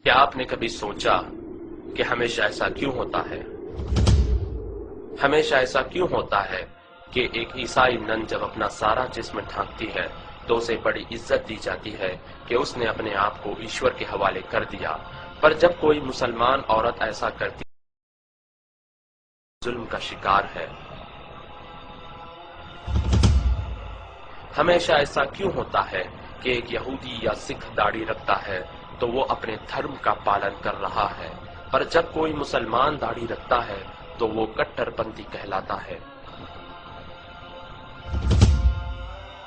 کیا آپ نے کبھی سوچا کہ ہمیشہ ایسا کیوں ہوتا ہے؟ ہمیشہ ایسا کیوں ہوتا ہے کہ ایک عیسائی نن جب اپنا سارا جسم ڈھانکتی ہے تو اسے بڑی عزت دی جاتی ہے کہ اس نے اپنے آپ کو ایشور کے حوالے کر دیا، پر جب کوئی مسلمان عورت ایسا کرتی ظلم کا شکار ہے؟ ہمیشہ ایسا کیوں ہوتا ہے کہ ایک یہودی یا سکھ داڑھی رکھتا ہے تو وہ اپنے دھرم کا پالن کر رہا ہے، پر جب کوئی مسلمان داڑھی رکھتا ہے تو وہ کٹر پنتھی کہلاتا ہے؟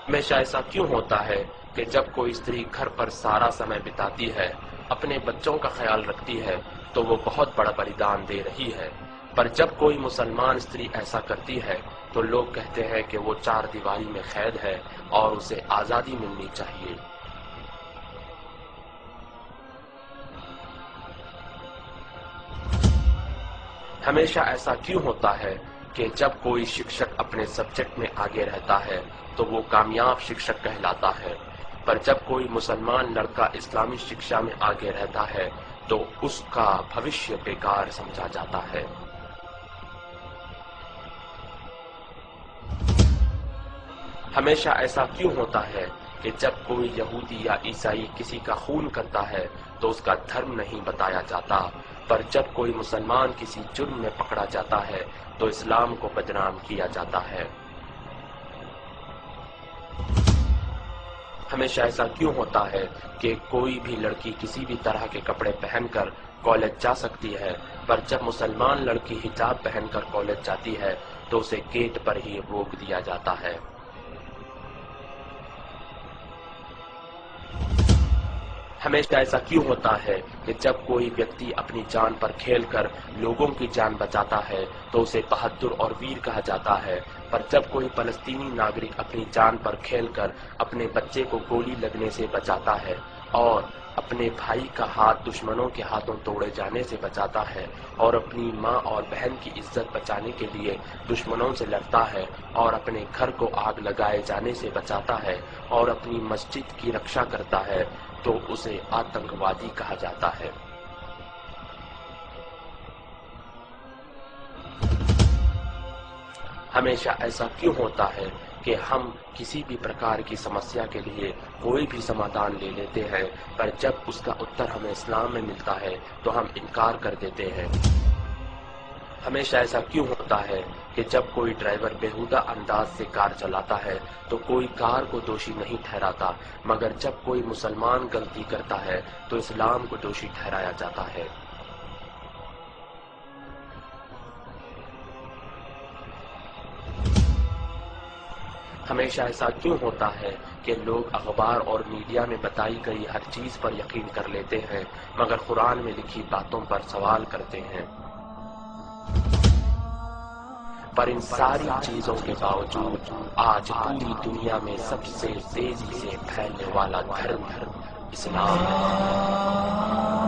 ہمیشہ ایسا کیوں ہوتا ہے کہ جب کوئی استری گھر پر سارا سمے بتاتی ہے، اپنے بچوں کا خیال رکھتی ہے تو وہ بہت بڑا بلیدان دے رہی ہے، پر جب کوئی مسلمان استری ایسا کرتی ہے تو لوگ کہتے ہیں کہ وہ چار دیواری میں قید ہے اور اسے آزادی ملنی چاہیے؟ ہمیشہ ایسا کیوں ہوتا ہے کہ جب کوئی شکشک اپنے سبجیکٹ میں آگے رہتا ہے تو وہ کامیاب شکشک کہلاتا ہے، پر جب کوئی مسلمان لڑکا اسلامی شکشا میں آگے رہتا ہے تو اس کا بھوشیہ بیکار سمجھا جاتا ہے؟ ہمیشہ ایسا کیوں ہوتا ہے کہ جب کوئی یہودی یا عیسائی کسی کا خون کرتا ہے تو اس کا دھرم نہیں بتایا جاتا، پر جب کوئی مسلمان کسی جرم میں پکڑا جاتا ہے تو اسلام کو بدنام کیا جاتا ہے؟ ہمیشہ ایسا کیوں ہوتا ہے کہ کوئی بھی لڑکی کسی بھی طرح کے کپڑے پہن کر کالج جا سکتی ہے، پر جب مسلمان لڑکی حجاب پہن کر کالج جاتی ہے تو اسے گیٹ پر ہی روک دیا جاتا ہے؟ ہمیشہ ایسا کیوں ہوتا ہے کہ جب کوئی ویکتی اپنی جان پر کھیل کر لوگوں کی جان بچاتا ہے تو اسے بہادر اور ویر کہا جاتا ہے، پر جب کوئی فلسطینی ناگرک اپنی جان پر کھیل کر اپنے بچے کو گولی لگنے سے بچاتا ہے اور اپنے بھائی کا ہاتھ دشمنوں کے ہاتھوں توڑے جانے سے بچاتا ہے اور اپنی ماں اور بہن کی عزت بچانے کے لیے دشمنوں سے لڑتا ہے اور اپنے گھر کو آگ لگائے جانے سے بچاتا ہے اور اپنی مسجد کی رکشا کرتا ہے تو اسے آتنکوادی کہا جاتا ہے؟ ہمیشہ ایسا کیوں ہوتا ہے کہ ہم کسی بھی پرکار کی سمسیا کے لیے کوئی بھی سمادھان لے لیتے ہیں، پر جب اس کا اتر ہمیں اسلام میں ملتا ہے تو ہم انکار کر دیتے ہیں؟ ہمیشہ ایسا کیوں ہوتا ہے کہ جب کوئی ڈرائیور بیہودہ انداز سے کار چلاتا ہے تو کوئی کار کو دوشی نہیں ٹھہراتا، مگر جب کوئی مسلمان غلطی کرتا ہے تو اسلام کو دوشی ٹھہرایا جاتا ہے؟ ہمیشہ ایسا کیوں ہوتا ہے کہ لوگ اخبار اور میڈیا میں بتائی گئی ہر چیز پر یقین کر لیتے ہیں مگر قرآن میں لکھی باتوں پر سوال کرتے ہیں؟ پر ان ساری چیزوں کے باوجود آج پوری دنیا میں سب سے تیزی سے پھیلنے والا دھرم اسلام ہے۔